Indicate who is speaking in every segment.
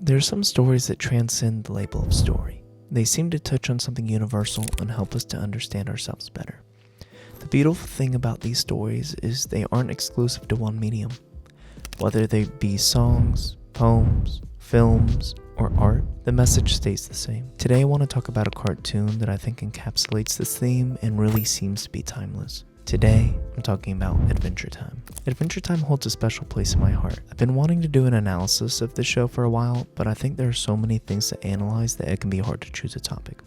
Speaker 1: There are some stories that transcend the label of story. They seem to touch on something universal and help us to understand ourselves better. The beautiful thing about these stories is they aren't exclusive to one medium. Whether they be songs, poems, films, or art, the message stays the same. Today I want to talk about a cartoon that I think encapsulates this theme and really seems to be timeless. Today, I'm talking about Adventure Time. Adventure Time holds a special place in my heart. I've been wanting to do an analysis of this show for a while, but I think there are so many things to analyze that it can be hard to choose a topic.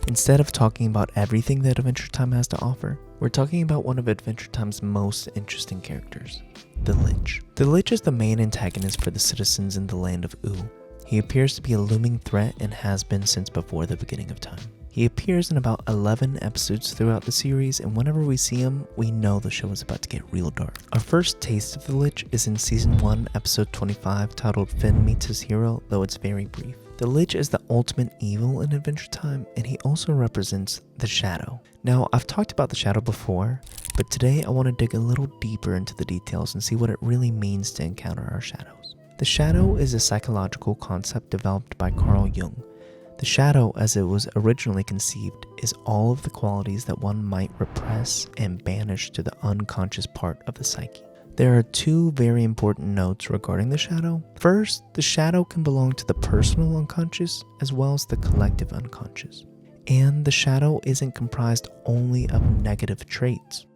Speaker 1: Instead of talking about everything that Adventure Time has to offer, we're talking about one of Adventure Time's most interesting characters, the Lich. The Lich is the main antagonist for the citizens in the land of Ooo. He appears to be a looming threat and has been since before the beginning of time. He appears in about 11 episodes throughout the series, and whenever we see him, we know the show is about to get real dark. Our first taste of the Lich is in Season 1, Episode 25, titled Finn Meets His Hero, though it's very brief. The Lich is the ultimate evil in Adventure Time, and he also represents the Shadow. Now, I've talked about the Shadow before, but today I want to dig a little deeper into the details and see what it really means to encounter our shadows. The Shadow is a psychological concept developed by Carl Jung. The shadow, as it was originally conceived, is all of the qualities that one might repress and banish to the unconscious part of the psyche. There are two very important notes regarding the shadow. First, the shadow can belong to the personal unconscious as well as the collective unconscious. And the shadow isn't comprised only of negative traits.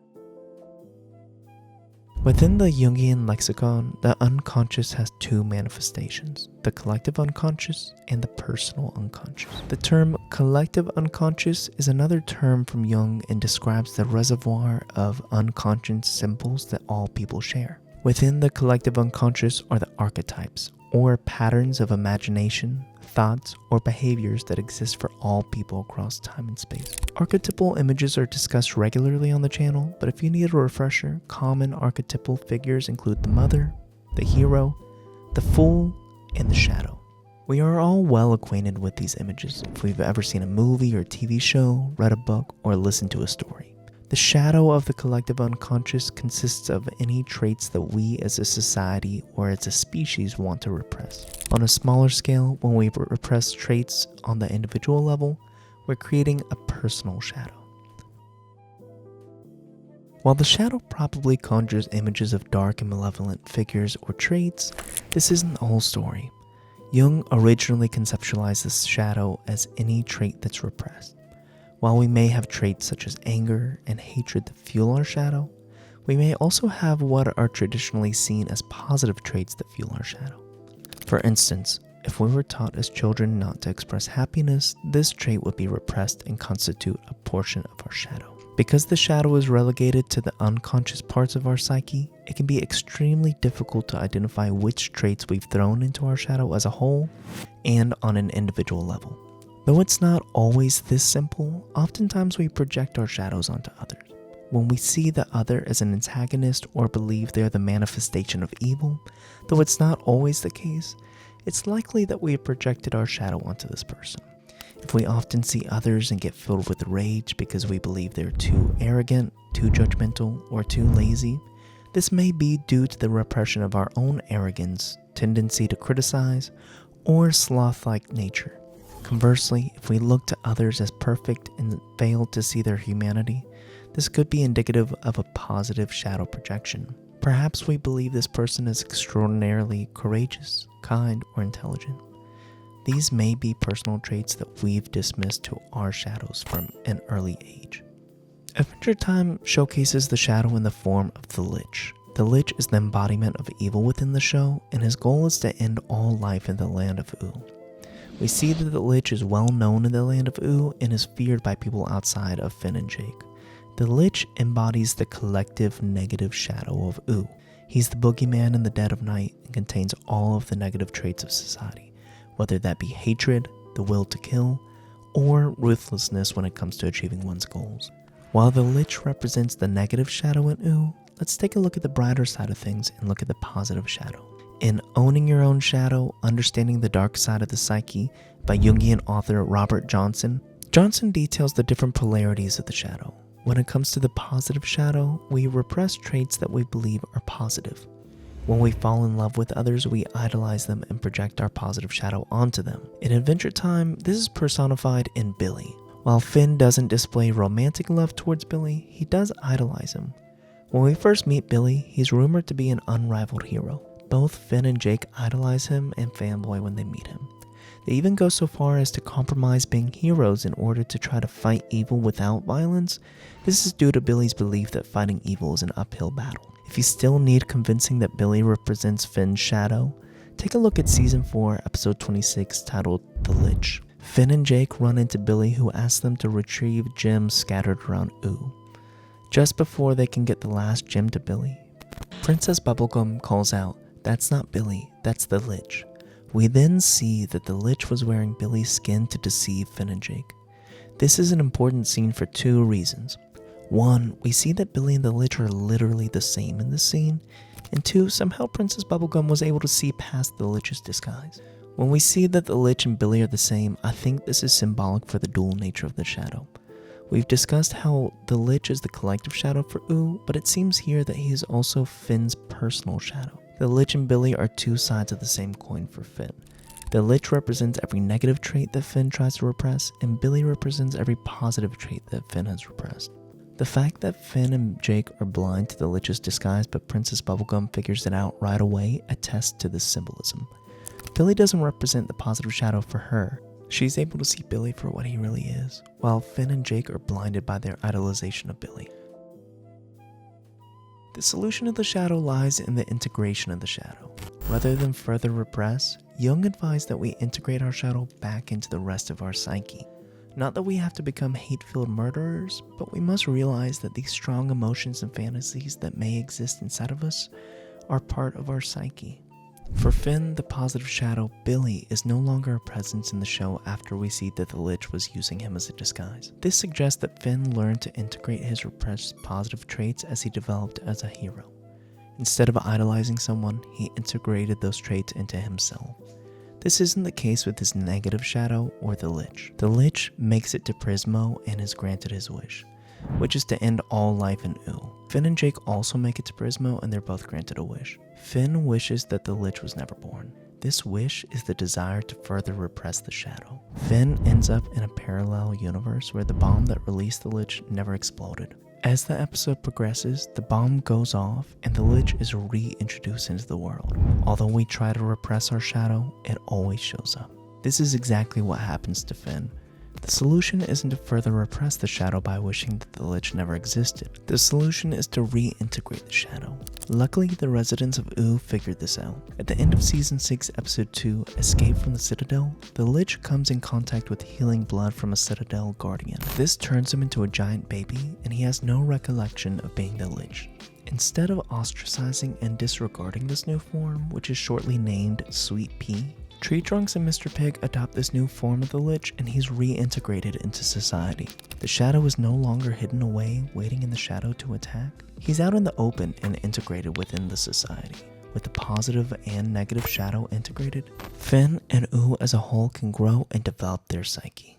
Speaker 1: Within the Jungian lexicon, the unconscious has two manifestations, the collective unconscious and the personal unconscious. The term collective unconscious is another term from Jung and describes the reservoir of unconscious symbols that all people share. Within the collective unconscious are the archetypes, or patterns of imagination, thoughts, or behaviors that exist for all people across time and space. Archetypal images are discussed regularly on the channel, but if you need a refresher, common archetypal figures include the mother, the hero, the fool, and the shadow. We are all well acquainted with these images if we've ever seen a movie or TV show, read a book, or listened to a story. The shadow of the collective unconscious consists of any traits that we as a society or as a species want to repress. On a smaller scale, when we repress traits on the individual level, we're creating a personal shadow. While the shadow probably conjures images of dark and malevolent figures or traits, this isn't the whole story. Jung originally conceptualized the shadow as any trait that's repressed. While we may have traits such as anger and hatred that fuel our shadow, we may also have what are traditionally seen as positive traits that fuel our shadow. For instance, if we were taught as children not to express happiness, this trait would be repressed and constitute a portion of our shadow. Because the shadow is relegated to the unconscious parts of our psyche, it can be extremely difficult to identify which traits we've thrown into our shadow as a whole and on an individual level. Though it's not always this simple, oftentimes we project our shadows onto others. When we see the other as an antagonist or believe they're the manifestation of evil, though it's not always the case, it's likely that we have projected our shadow onto this person. If we often see others and get filled with rage because we believe they're too arrogant, too judgmental, or too lazy, this may be due to the repression of our own arrogance, tendency to criticize, or sloth-like nature. Conversely, if we look to others as perfect and fail to see their humanity, this could be indicative of a positive shadow projection. Perhaps we believe this person is extraordinarily courageous, kind, or intelligent. These may be personal traits that we've dismissed to our shadows from an early age. Adventure Time showcases the shadow in the form of the Lich. The Lich is the embodiment of evil within the show, and his goal is to end all life in the land of Ooo. We see that the Lich is well known in the land of Ooo and is feared by people outside of Finn and Jake. The Lich embodies the collective negative shadow of Ooo. He's the boogeyman in the dead of night and contains all of the negative traits of society, whether that be hatred, the will to kill, or ruthlessness when it comes to achieving one's goals. While the Lich represents the negative shadow in Ooo, let's take a look at the brighter side of things and look at the positive shadow. In Owning Your Own Shadow, Understanding the Dark Side of the Psyche by Jungian author Robert Johnson, Johnson details the different polarities of the shadow. When it comes to the positive shadow, we repress traits that we believe are positive. When we fall in love with others, we idolize them and project our positive shadow onto them. In Adventure Time, this is personified in Billy. While Finn doesn't display romantic love towards Billy, he does idolize him. When we first meet Billy, he's rumored to be an unrivaled hero. Both Finn and Jake idolize him and fanboy when they meet him. They even go so far as to compromise being heroes in order to try to fight evil without violence. This is due to Billy's belief that fighting evil is an uphill battle. If you still need convincing that Billy represents Finn's shadow, take a look at Season 4, Episode 26, titled The Lich. Finn and Jake run into Billy, who asks them to retrieve gems scattered around Ooo. Just before they can get the last gem to Billy, Princess Bubblegum calls out, "That's not Billy, that's the Lich." We then see that the Lich was wearing Billy's skin to deceive Finn and Jake. This is an important scene for two reasons. One, we see that Billy and the Lich are literally the same in this scene, and two, somehow Princess Bubblegum was able to see past the Lich's disguise. When we see that the Lich and Billy are the same, I think this is symbolic for the dual nature of the shadow. We've discussed how the Lich is the collective shadow for Ooo, but it seems here that he is also Finn's personal shadow. The Lich and Billy are two sides of the same coin for Finn. The Lich represents every negative trait that Finn tries to repress, and Billy represents every positive trait that Finn has repressed. The fact that Finn and Jake are blind to the Lich's disguise but Princess Bubblegum figures it out right away attests to this symbolism. Billy doesn't represent the positive shadow for her. She's able to see Billy for what he really is, while Finn and Jake are blinded by their idolization of Billy. The solution of the shadow lies in the integration of the shadow. Rather than further repress, Jung advised that we integrate our shadow back into the rest of our psyche. Not that we have to become hate-filled murderers, but we must realize that these strong emotions and fantasies that may exist inside of us are part of our psyche. For Finn, the positive shadow, Billy, is no longer a presence in the show after we see that the Lich was using him as a disguise. This suggests that Finn learned to integrate his repressed positive traits as he developed as a hero. Instead of idolizing someone, he integrated those traits into himself. This isn't the case with his negative shadow or the Lich. The Lich makes it to Prismo and is granted his wish, which is to end all life in Ooo. Finn and Jake also make it to Prismo and they're both granted a wish. Finn wishes that the Lich was never born. This wish is the desire to further repress the shadow. Finn ends up in a parallel universe where the bomb that released the Lich never exploded. As the episode progresses, the bomb goes off and the Lich is reintroduced into the world. Although we try to repress our shadow, it always shows up. This is exactly what happens to Finn. The solution isn't to further repress the shadow by wishing that the Lich never existed. The solution is to reintegrate the shadow. Luckily, the residents of Ooo figured this out. At the end of Season 6, Episode 2, Escape from the Citadel, the Lich comes in contact with healing blood from a Citadel guardian. This turns him into a giant baby, and he has no recollection of being the Lich. Instead of ostracizing and disregarding this new form, which is shortly named Sweet Pea, Tree Trunks and Mr. Pig adopt this new form of the Lich and he's reintegrated into society. The shadow is no longer hidden away, waiting in the shadow to attack. He's out in the open and integrated within the society. With the positive and negative shadow integrated, Finn and Ooo as a whole can grow and develop their psyche.